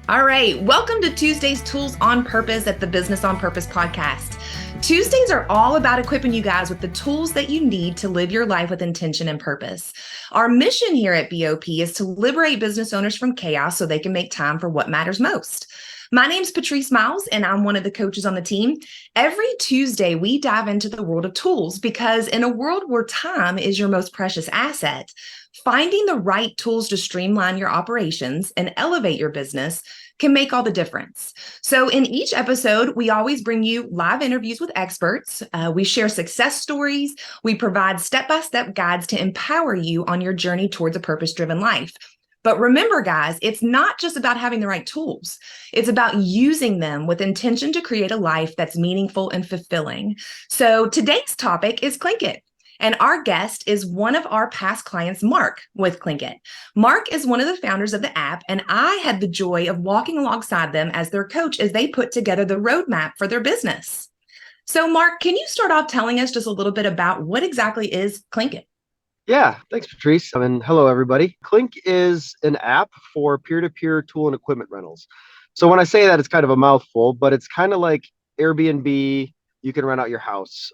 All right, welcome to Tuesday's Tools on Purpose at the Business on Purpose podcast. Tuesdays are all about equipping you guys with the tools that you need to live your life with intention and purpose. Our mission here at BOP is to liberate business owners from chaos so they can make time for what matters most. My name's Patrice Miles, and I'm one of the coaches on the team. Every Tuesday, we dive into the world of tools because in a world where time is your most precious asset, finding the right tools to streamline your operations and elevate your business can make all the difference. So in each episode, we always bring you live interviews with experts. We share success stories. We provide step-by-step guides to empower you on your journey towards a purpose-driven life. But remember, guys, it's not just about having the right tools. It's about using them with intention to create a life that's meaningful and fulfilling. So today's topic is Clinkit. And our guest is one of our past clients, Mark, with Clinkit. Mark is one of the founders of the app, and I had the joy of walking alongside them as their coach as they put together the roadmap for their business. So, Mark, can you start off telling us just a little bit about what exactly is Clinkit? Yeah, thanks, Patrice. And hello, everybody. Clink is an app for peer-to-peer tool and equipment rentals. So when I say that, it's kind of a mouthful, but it's kind of like Airbnb. You can rent out your house.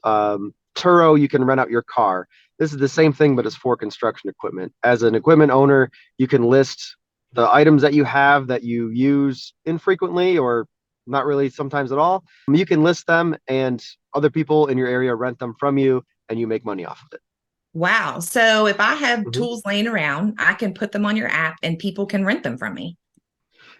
Turo, you can rent out your car. This is the same thing, but it's for construction equipment. As an equipment owner, you can list the items that you have that you use infrequently or not really sometimes at all. You can list them and other people in your area rent them from you and you make money off of it. Wow. So if I have Mhm. tools laying around, I can put them on your app and people can rent them from me.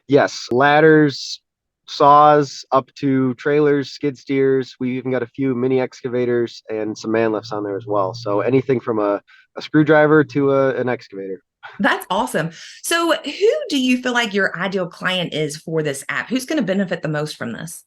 Yes, ladders, saws up to trailers, skid steers. We even got a few mini excavators and some man lifts on there as well. So anything from a screwdriver to an excavator. That's awesome. So who do you feel like your ideal client is for this app? Who's going to benefit the most from this?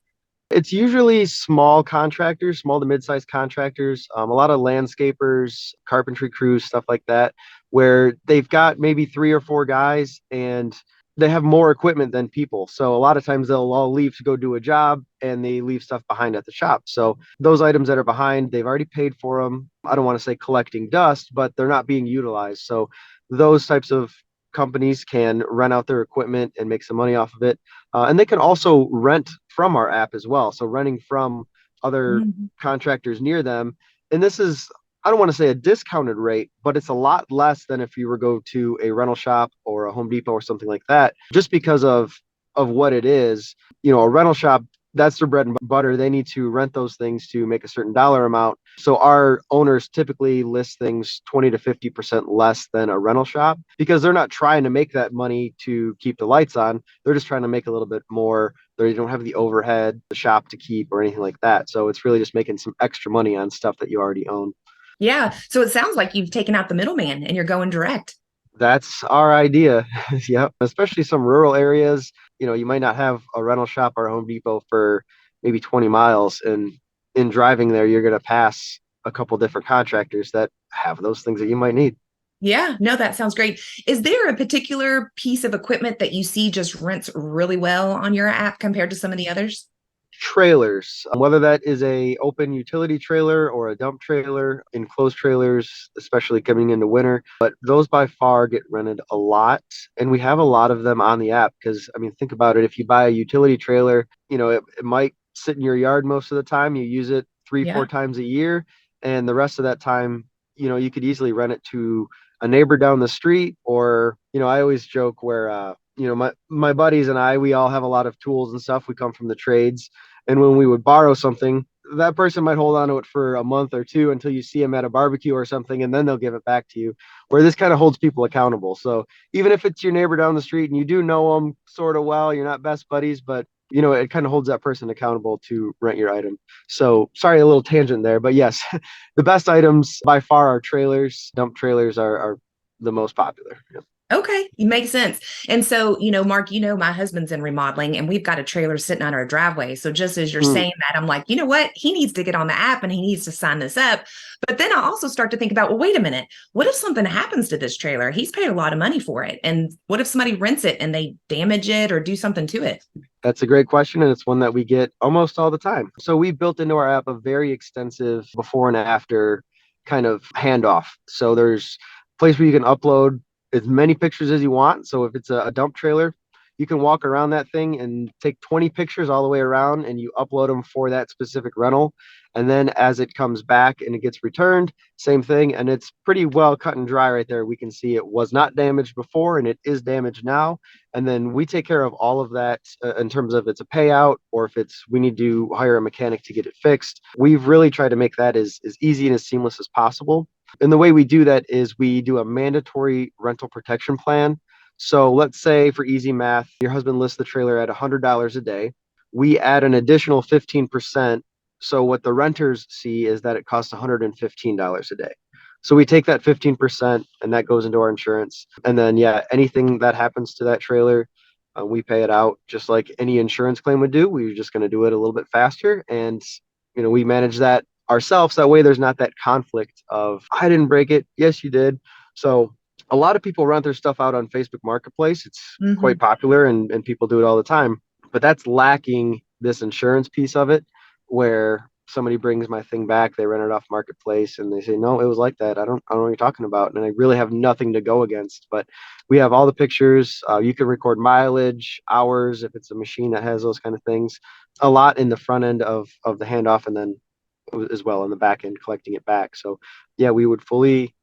It's usually small contractors, small to mid-sized contractors, a lot of landscapers, carpentry crews, stuff like that, where they've got maybe three or four guys and they have more equipment than people. So a lot of times they'll all leave to go do a job and they leave stuff behind at the shop. So those items that are behind, they've already paid for them. I don't want to say collecting dust, but they're not being utilized. So those types of companies can rent out their equipment and make some money off of it. And they can also rent from our app as well. So renting from other Mhm. contractors near them. And this is, I don't want to say a discounted rate, but it's a lot less than if you were go to a rental shop or a Home Depot or something like that, just because of what it is. You know, a rental shop, that's their bread and butter. They need to rent those things to make a certain dollar amount. So our owners typically list things 20 to 50% less than a rental shop because they're not trying to make that money to keep the lights on. They're just trying to make a little bit more. They don't have the overhead, the shop to keep or anything like that. So it's really just making some extra money on stuff that you already own. Yeah. So it sounds like you've taken out the middleman and you're going direct. That's our idea. Yep. Especially some rural areas. You know, you might not have a rental shop or a Home Depot for maybe 20 miles. And in driving there, you're going to pass a couple different contractors that have those things that you might need. Yeah, no, that sounds great. Is there a particular piece of equipment that you see just rents really well on your app compared to some of the others? Trailers, whether that is a open utility trailer or a dump trailer, enclosed trailers, especially coming into winter, but those by far get rented a lot. And we have a lot of them on the app because, I mean, think about it. If you buy a utility trailer, you know, it might sit in your yard most of the time. You use it three, four Yeah. times a year. And the rest of that time, you know, you could easily rent it to a neighbor down the street. Or, you know, I always joke where, you know, my buddies and I, we all have a lot of tools and stuff. We come from the trades. And when we would borrow something, that person might hold on to it for a month or two until you see them at a barbecue or something, and then they'll give it back to you. Where this kind of holds people accountable. So even if it's your neighbor down the street and you do know them sort of well, you're not best buddies, but you know, it kind of holds that person accountable to rent your item. So sorry, a little tangent there, but yes, the best items by far are trailers. Dump trailers are the most popular. Yep. Okay, it makes sense. And so, Mark, my husband's in remodeling and we've got a trailer sitting on our driveway. So just as you're Mm. saying that, I'm like, you know what? He needs to get on the app and he needs to sign this up. But then I also start to think about, well, wait a minute. What if something happens to this trailer? He's paid a lot of money for it. And what if somebody rents it and they damage it or do something to it? That's a great question, and it's one that we get almost all the time. So we built into our app a very extensive before and after kind of handoff. So there's a place where you can upload as many pictures as you want. So if it's a dump trailer, You can walk around that thing and take 20 pictures all the way around, and you upload them for that specific rental. And then as it comes back and it gets returned, same thing. And it's pretty well cut and dry right there. We can see it was not damaged before and it is damaged now. And then we take care of all of that in terms of it's a payout or if it's we need to hire a mechanic to get it fixed. We've really tried to make that as easy and as seamless as possible. And the way we do that is we do a mandatory rental protection plan. So let's say for easy math, your husband lists the trailer at $100 a day. We add an additional 15%. So what the renters see is that it costs $115 a day. So we take that 15% and that goes into our insurance. And then, yeah, anything that happens to that trailer, we pay it out just like any insurance claim would do. We're just going to do it a little bit faster. And, we manage that ourselves. That way there's not that conflict of, I didn't break it. Yes, you did. So a lot of people rent their stuff out on Facebook Marketplace. It's quite popular and people do it all the time. But that's lacking this insurance piece of it where somebody brings my thing back, they rent it off Marketplace and they say, no, it was like that. I don't know what you're talking about. And I really have nothing to go against, but we have all the pictures. You can record mileage, hours, if it's a machine that has those kind of things, a lot in the front end of the handoff. And then as well in the back end, collecting it back. So yeah, we would fully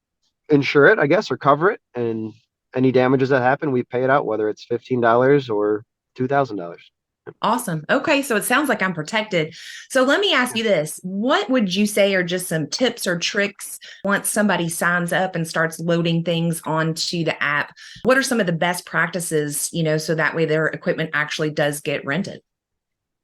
insure it, I guess, or cover it. And any damages that happen, we pay it out, whether it's $15 or $2,000. Awesome. Okay. So it sounds like I'm protected. So let me ask you this. What would you say are just some tips or tricks once somebody signs up and starts loading things onto the app? What are some of the best practices, so that way their equipment actually does get rented?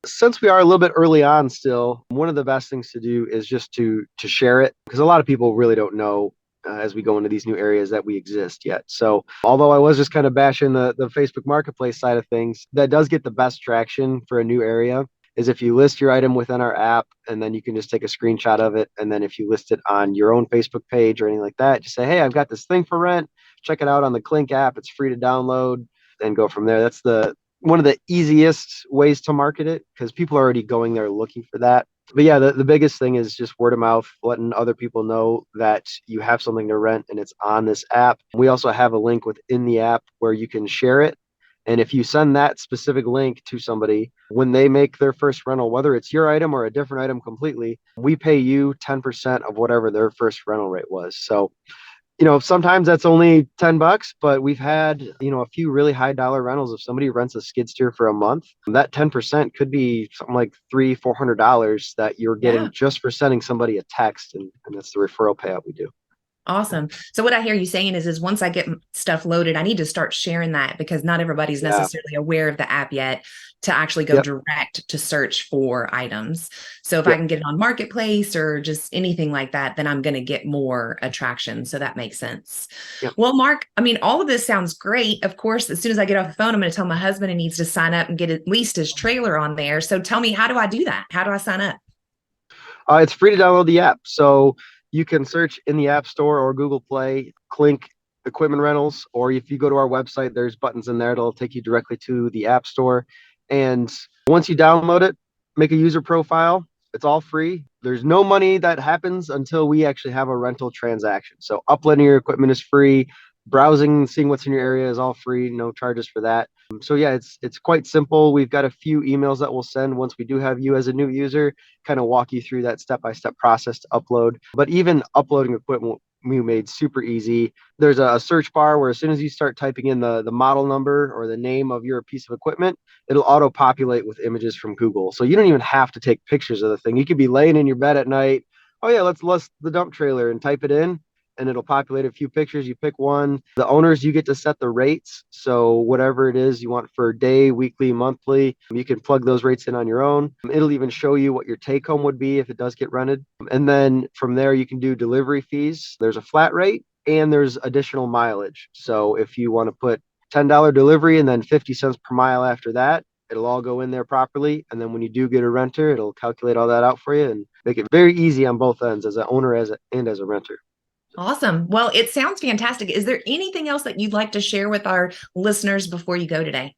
Since we are a little bit early on still, one of the best things to do is just to share it because a lot of people really don't know as we go into these new areas that we exist yet. So although I was just kind of bashing the Facebook Marketplace side of things, that does get the best traction for a new area is if you list your item within our app and then you can just take a screenshot of it. And then if you list it on your own Facebook page or anything like that, just say, hey, I've got this thing for rent. Check it out on the Clink app. It's free to download and go from there. That's one of the easiest ways to market it because people are already going there looking for that. But yeah, the biggest thing is just word of mouth, letting other people know that you have something to rent and it's on this app. We also have a link within the app where you can share it. And if you send that specific link to somebody, when they make their first rental, whether it's your item or a different item completely, we pay you 10% of whatever their first rental rate was. So sometimes that's only $10, but we've had, a few really high dollar rentals. If somebody rents a skid steer for a month, that 10% could be something like $300-400 that you're getting just for sending somebody a text. And that's the referral payout we do. Awesome. So what I hear you saying is once I get stuff loaded, I need to start sharing that because not everybody's necessarily aware of the app yet to actually go direct to search for items. So if I can get it on Marketplace or just anything like that, then I'm going to get more attraction. So that makes sense. Well, Mark, all of this sounds great. Of course, as soon as I get off the phone, I'm going to tell my husband he needs to sign up and get at least his trailer on there. So tell me, how do I do that? How do I sign up? It's free to download the app. So you can search in the App Store or Google Play, Clink Equipment Rentals, or if you go to our website, there's buttons in there that'll take you directly to the App Store. And once you download it, make a user profile. It's all free. There's no money that happens until we actually have a rental transaction. So uploading your equipment is free. Browsing, seeing what's in your area is all free. No charges for that. So yeah, it's quite simple. We've got a few emails that we'll send once we do have you as a new user, kind of walk you through that step-by-step process to upload. But even uploading equipment we made super easy. There's a search bar where as soon as you start typing in the model number or the name of your piece of equipment, it'll auto populate with images from Google. So you don't even have to take pictures of the thing. You could be laying in your bed at night. Oh yeah, let's list the dump trailer and type it in. And it'll populate a few pictures. You pick one. The owners, you get to set the rates. So whatever it is you want for day, weekly, monthly, you can plug those rates in on your own. It'll even show you what your take home would be if it does get rented. And then from there, you can do delivery fees. There's a flat rate and there's additional mileage. So if you want to put $10 delivery and then 50 cents per mile after that, it'll all go in there properly. And then when you do get a renter, it'll calculate all that out for you and make it very easy on both ends as an owner and as a renter. Awesome. Well, it sounds fantastic. Is there anything else that you'd like to share with our listeners before you go today?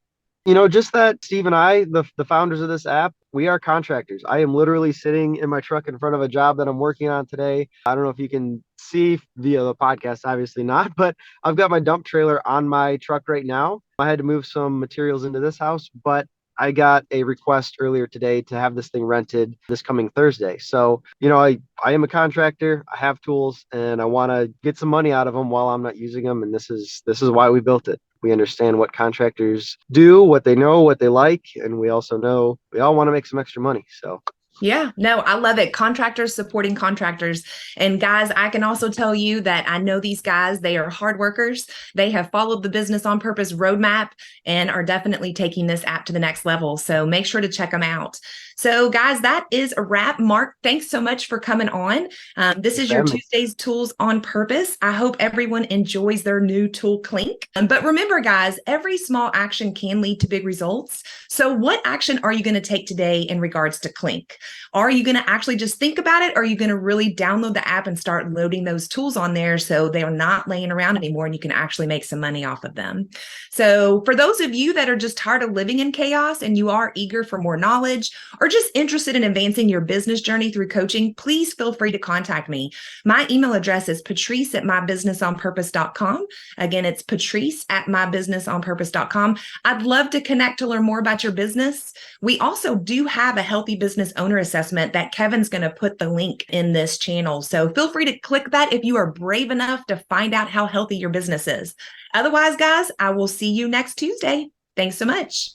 Just that Steve and I, the founders of this app, we are contractors. I am literally sitting in my truck in front of a job that I'm working on today. I don't know if you can see via the podcast, obviously not, but I've got my dump trailer on my truck right now. I had to move some materials into this house, but I got a request earlier today to have this thing rented this coming Thursday. So, I am a contractor, I have tools, and I want to get some money out of them while I'm not using them. And this is why we built it. We understand what contractors do, what they know, what they like, and we also know we all want to make some extra money. So yeah, no, I love it. Contractors supporting contractors. And guys, I can also tell you that I know these guys, they are hard workers. They have followed the Business on Purpose roadmap and are definitely taking this app to the next level. So make sure to check them out. So guys, that is a wrap. Mark, thanks so much for coming on. This is your Tuesday's Tools on Purpose. I hope everyone enjoys their new tool, Clink. But remember, guys, every small action can lead to big results. So what action are you going to take today in regards to Clink? Are you going to actually just think about it? Or are you going to really download the app and start loading those tools on there so they are not laying around anymore and you can actually make some money off of them? So for those of you that are just tired of living in chaos and you are eager for more knowledge or just interested in advancing your business journey through coaching, please feel free to contact me. My email address is patrice@mybusinessonpurpose.com. Again, it's patrice@mybusinessonpurpose.com. I'd love to connect to learn more about your business. We also do have a healthy business owner assessment that Kevin's going to put the link in this channel. So feel free to click that if you are brave enough to find out how healthy your business is. Otherwise, guys, I will see you next Tuesday. Thanks so much.